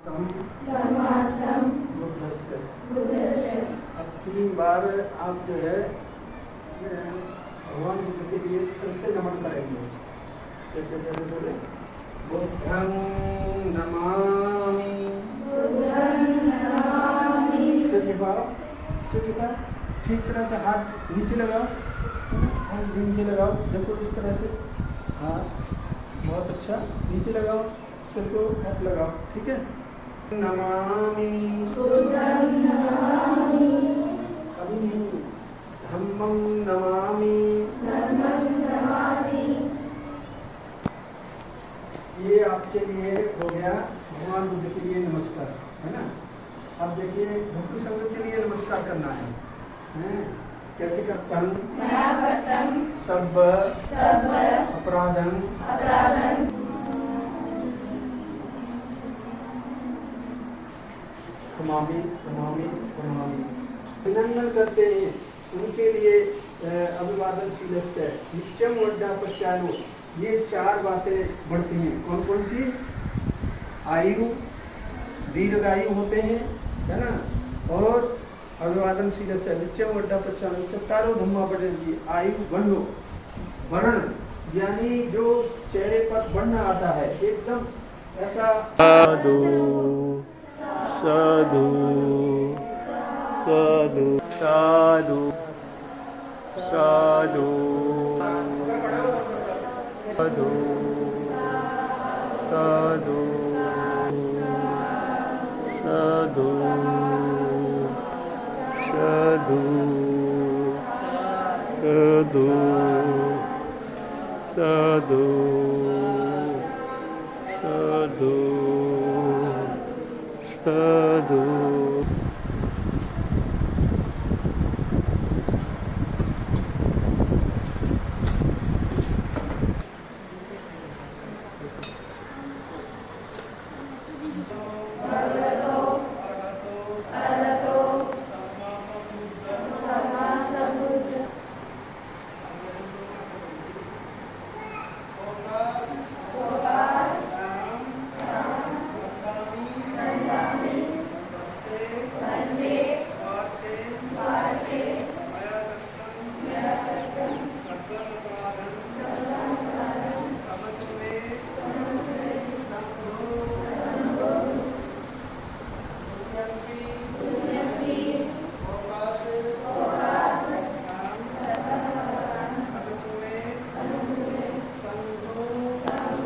समासम बुद्धस्य। बुद्धस्य। अब 3 बार आप जो है भगवान बुद्ध के लिए फिर से नमन करेंगे। जैसे पहले बोले बुद्धं नमामि। बुद्धं नमामि। सिर झुकाओ, ठीक तरह से हाथ नीचे लगाओ, हाथ नीचे लगाओ, देखो इस तरह से। हाँ, बहुत अच्छा, नीचे लगाओ, सिर को हाथ लगाओ, ठीक है। नमामि बुद्धं नमामि। अभी नहीं, धम्मं नमामि। धम्मं नमामि। ये आपके लिए हो गया भगवान बुद्ध के लिए नमस्कार, है ना। अब देखिए भक्ति संघ के लिए नमस्कार करना है, हैं? कैसे करता हूँ? मया कर्तं सब अपराधं अपराधं क्षमामि क्षमामि क्षमामि। अभिनंदन करते हैं उनके लिए अभिवादन शीलस्य नित्यम वड्डा पश्चानो। ये 4 बातें बढ़ती हैं। कौन कौन सी? आयु, दीर्घायु होते हैं, है ना, और अभिवादन शीलस्य नित्यम वड्डा पश्चानो चत्तारो धम्मा बढ़ेगी। आयु वर्ण यानी जो चेहरे पर वर्ण आता है एकदम ऐसा। साधु साधु साधु साधु साधु साधु साधु साधु साधु साधु साधु साधु साधु।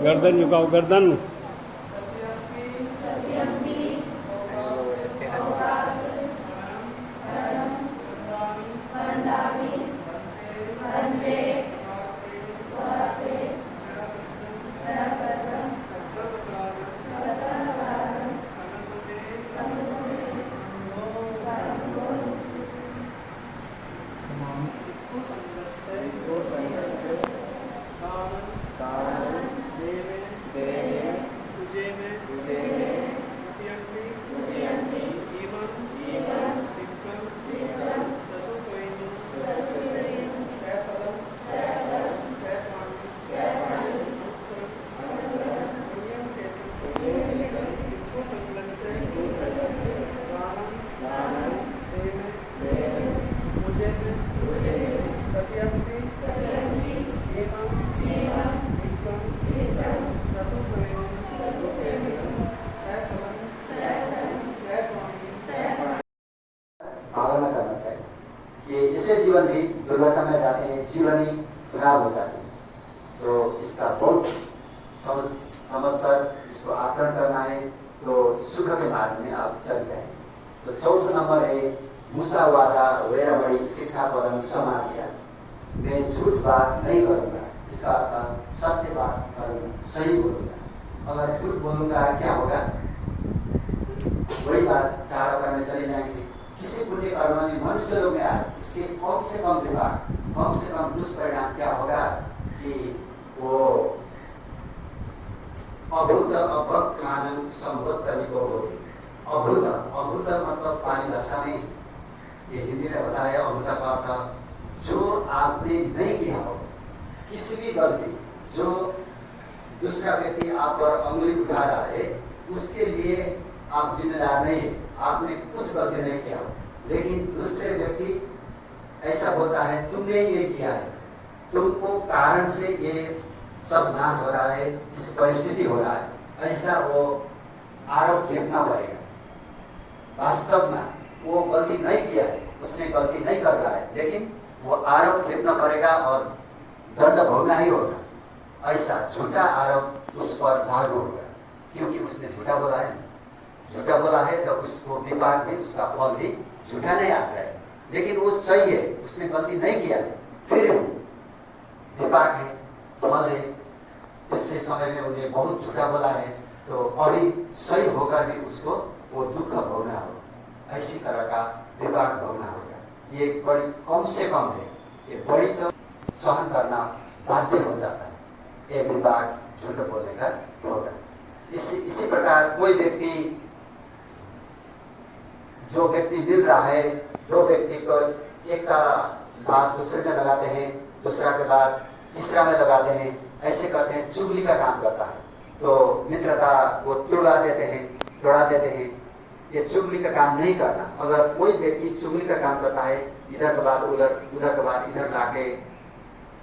गर्दन झुकाओ, गर्दन। इससे जीवन भी दुर्घटना में जाते हैं, जीवन ही खराब हो जाते हैं। तो इसका बहुत समझकर इसको आचरण करना है तो सुख के मार्ग में आप चल जाए। तो चौथा नंबर है मुसावादा वेरमणि सिक्खापदम समाधिया। मैं झूठ बात नहीं करूँगा, इसका अर्थ सत्य बात करूँगा, सही बोलूँगा। अगर झूठ बोलूँगा क्या होगा? वही बात 4 अपाय में चले जाएंगे। किसी पुण्य कर्म में मनुष्य लोग में आए उसके कम से कम विभाग, कम से कम दुष्परिणाम क्या होगा कि वो अभूत अभक्त आनंद संबद्ध तरीकों होगी। अभूत मतलब पानी भाषा में, ये हिंदी में बताया अभूत का अर्थ जो आपने नहीं किया हो, किसी भी गलती जो दूसरा व्यक्ति आप पर उंगली उठा रहा है उसके लिए आप जिम्मेदार नहीं है, आपने कुछ गलती नहीं किया हो, लेकिन दूसरे व्यक्ति ऐसा बोलता है तुमने ये किया है, तुमको कारण से ये सब नाश हो रहा है, इस परिस्थिति हो रहा है, ऐसा वो आरोप फेंकना पड़ेगा। वास्तव में वो गलती नहीं किया है, उसने गलती नहीं कर रहा है, लेकिन वो आरोप फेंकना पड़ेगा और दंड भोगना ही होगा। ऐसा झूठा आरोप उस पर लागू होगा, क्योंकि उसने झूठा बोला है। झूठा बोला है तो उसको विपाक भी, उसका फल भी झूठा नहीं आ जाएगा। लेकिन वो सही है, उसने गलती नहीं किया है, फिर भी विपाक है, फल है। पिछले समय में उन्हें बहुत झूठा बोला है, तो अभी सही होकर भी उसको वो दुख भोगना होगा। ऐसी तरह का विपाक भोगना होगा। ये बड़ी कम से कम है, ये बड़ी तो सहन करना बाध्य हो जाता है। ये विपाक झूठ बोलने का होगा। इसी प्रकार कोई व्यक्ति, जो व्यक्ति मिल रहा है, दो व्यक्ति को एक का बात दूसरे में लगाते हैं, दूसरा के बाद तीसरा में लगाते हैं, ऐसे करते हैं, चुगली का काम करता है, तो मित्रता वो तोड़ा देते हैं। ये चुगली का काम नहीं करना। अगर कोई व्यक्ति चुगली का काम करता है, इधर के बाद उधर, उधर के बाद इधर लाके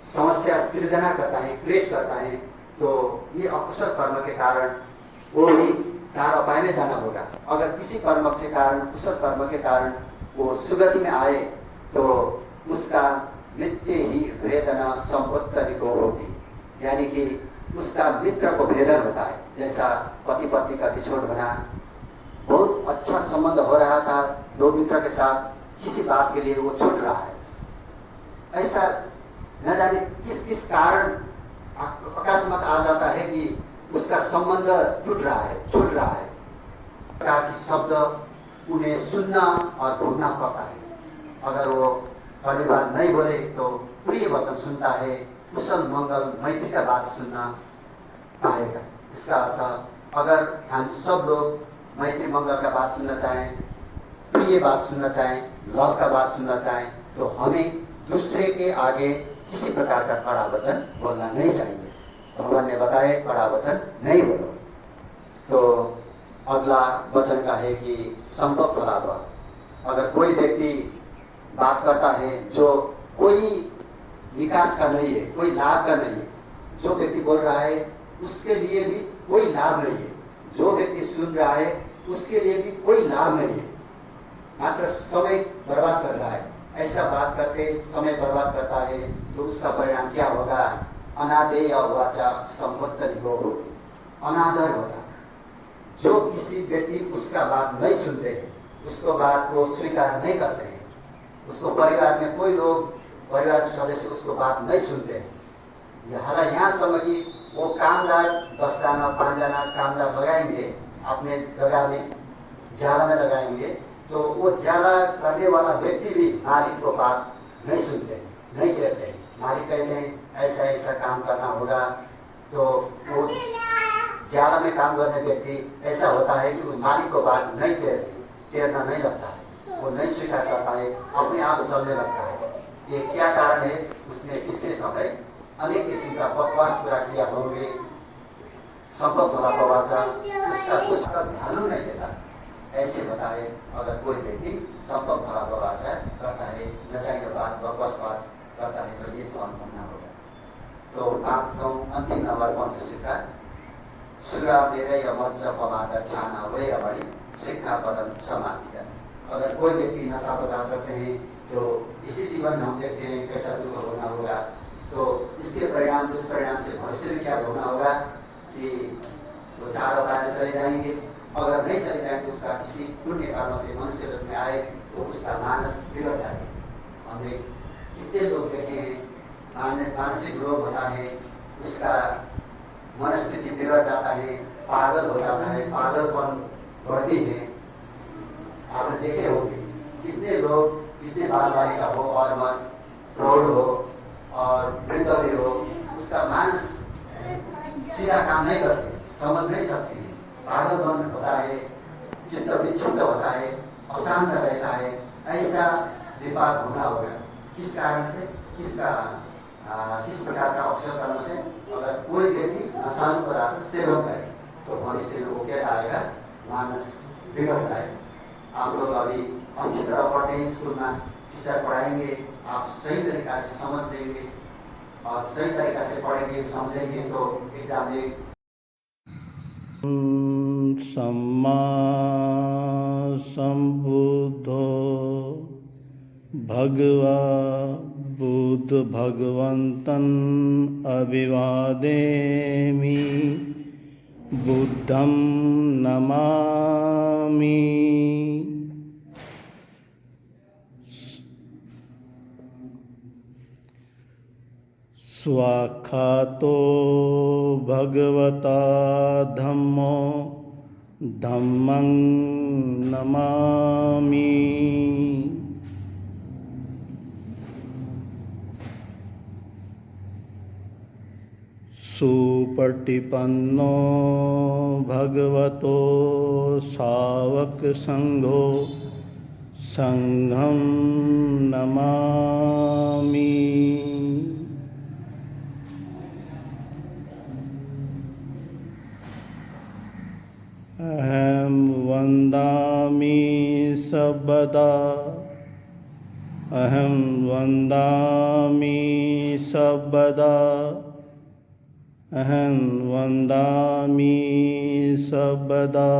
समस्या सृजना करता है, क्रिएट करता है, तो ये अकुशल कर्म के कारण वो भी चार अपाय में जाना होगा। अगर किसी कर्म के कारण, कुशल कर्म के कारण वो सुगति में आए, तो उसका मृत्यु ही वेदना संपत्ति को होगी, यानी कि उसका मित्र को भेदन होता है। जैसा पति पत्नी का बिछोड़ होना, बहुत अच्छा संबंध हो रहा था दो मित्र के साथ, किसी बात के लिए वो छूट रहा है। ऐसा न जाने किस कारण अकस्मात आ जाता है कि उसका संबंध छूट रहा है। प्रकार की शब्द उन्हें सुनना और भोगना पड़ता है। अगर वो पहली बात नहीं बोले तो प्रिय वचन सुनता है, कुशल मंगल मैत्री का बात सुनना पाएगा। इसका अर्थ अगर हम सब लोग मैत्री मंगल का बात सुनना चाहें, प्रिय बात सुनना चाहें, लव का बात सुनना चाहें, तो हमें दूसरे के आगे किसी प्रकार का कड़ा वचन बोलना नहीं चाहिए। भगवान ने बताया कड़ा वचन नहीं बोलो। तो अगला वचन का है कि संपत्ति लाभ। अगर कोई व्यक्ति बात करता है जो कोई विकास का नहीं है, कोई लाभ का नहीं है, जो व्यक्ति बोल रहा है उसके लिए भी कोई लाभ नहीं है, जो व्यक्ति सुन रहा है उसके लिए भी कोई लाभ नहीं है, मात्र समय बर्बाद कर रहा है। ऐसा बात करके समय बर्बाद करता है तो उसका परिणाम क्या होगा? अनादेय वाचा संपत्ति होगी, अनादर होगा। जो किसी व्यक्ति उसका बात नहीं सुनते हैं, उसको बात को स्वीकार नहीं करते हैं, उसको परिवार में कोई लोग, परिवार के सदस्य उसको बात नहीं सुनते हैं। हालांकि यहाँ समय की वो कामदार 10 जना 5 जना कामदार लगाएंगे, अपने जगह में जाला में लगाएंगे, तो वो जाला करने वाला व्यक्ति भी मालिक को बात नहीं सुनते, नहीं कहते। मालिक कहते हैं ऐसा ऐसा काम करना होगा, तो वो जाला में काम करने व्यक्ति ऐसा होता है कि वो मालिक को बात नहीं कहना नहीं लगता है, वो नहीं स्वीकार करता है, अपने आप चलने लगता है। ये क्या कारण है? उसने पिछले समय अनेक किस्म का बकवास पूरा किया होंगे, संपत्ति वाला बवाचा, उसका कुछ ध्यान नहीं देता। ऐसे बताए अगर कोई व्यक्ति संपत्ति वाला बवाचा करता है, नचाइने बात, बकवास बात करता है, तो ये फल भरना होगा। तो 500 अंतिम नंबर पंचशिखा सुरा मेरे या मत्स पमादर ठाना वैर बड़ी शिक्षा पदम समाधि। अगर कोई व्यक्ति नशा पदार्थ करते हैं तो इसी जीवन में हम देखते हैं कैसा दुख होना होगा। तो इसके परिणाम, दुष्परिणाम से भविष्य में क्या होना होगा कि वो 4 उपाय में चले जाएंगे। अगर नहीं चले जाए तो उसका किसी पुण्य कर्म से मनुष्य लोक में आए तो उसका मानस बिगड़ जाते हैं। हमने कितने लोग देखे हैं, मानसिक रोग होता है, उसका मनस्थिति बिगड़ जाता है, पागल हो जाता है, पागलपन बढ़ती है। आपने देखे होंगे कितने लोग, कितने बाल बालिका हो और मन प्रौढ़ हो और वृद्ध भी हो, उसका मानस सीधा काम नहीं करते, समझ नहीं सकते हैं, पागलपन होता है, चित्त विक्षुब्ध होता है, अशांत रहता है। ऐसा विपाक होना होगा। किस कारण से? किस प्रकार का अवसर कर्म से? अगर कोई व्यक्ति नशालु पदार्थ सेवन करे तो भविष्य में वो क्या आएगा? मानस बिगड़ जाए। आप लोग अभी अच्छी तरह पढ़ते हैं, स्कूल में टीचर पढ़ाएंगे, आप सही तरीका से समझ लेंगे और सही तरीका से पढ़ेंगे समझेंगे तो एग्जाम में सम्मा संबुद्धो भगवा बुद्ध भगवंतन अभिवादेमि बुद्धं नमामि। स्वाख्यातो भगवता धम्मो धम्मं नमामि। सुपटिपन्नो भगवतो सावक संघो संघं नमामि। अहं वन्दामि सर्वदा अहं वन्दामि सर्वदा अहं वन्दामि सर्वदा।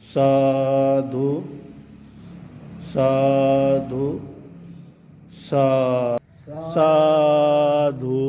साधु साधु साधु